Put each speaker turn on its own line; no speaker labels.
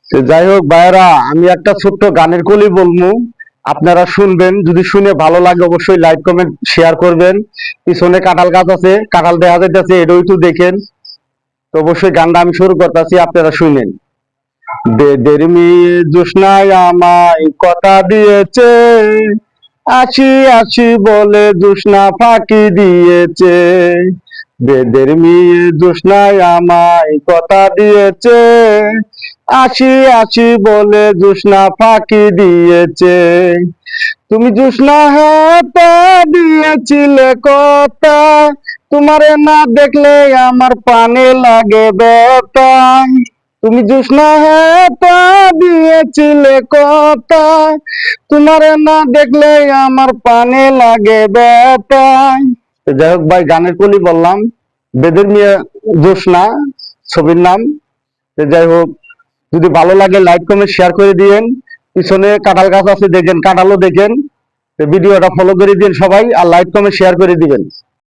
যাই হোক ভাইরা, আমি একটা ছোট্ট গানের কলি বলবো, আপনারা শুনবেন। যদি শুনে ভালো লাগে অবশ্যই লাইক কমেন্ট শেয়ার করবেন। পিছনে কাঁঠাল গাছ আছে, কাঁঠাল দেখা যাইতেছে, এটাও একটু দেখেন। তো অবশ্যই গানটা আমি শুরু করতেছি, আপনারা শুনেন। বেদের মেয়ে জোসনায় আমায় কথা দিয়েছে, আসি আসি বলে জোসনা ফাঁকি দিয়েছে। বেদের মেয়ে জোসনায় আমায় কথা দিয়েছে, আসি আসি বলে জোসনা ফাঁকি দিয়েছে। তুমি জোসনা হাতে দিয়েছিলে কথা, তোমারে না দেখলে আমার পানে লাগে ব্যথা। তুমি জোসনা হাতে দিয়েছিলে কথা, তোমারে না দেখলে আমার পানে লাগে ব্যথা। যাই হোক ভাই, গানের কলি বললাম, বেদের মিয়া জোসনা ছবির নাম। যাই হোক, যদি ভালো লাগে লাইক কমেন্ট শেয়ার করে দিয়েন। পিছনে কাঁঠাল গাছ আছে, দেখেন, কাঁঠালও দেখেন। ভিডিওটা ফলো করে দিন সবাই, আর লাইক কমেন্ট শেয়ার করে দিবেন।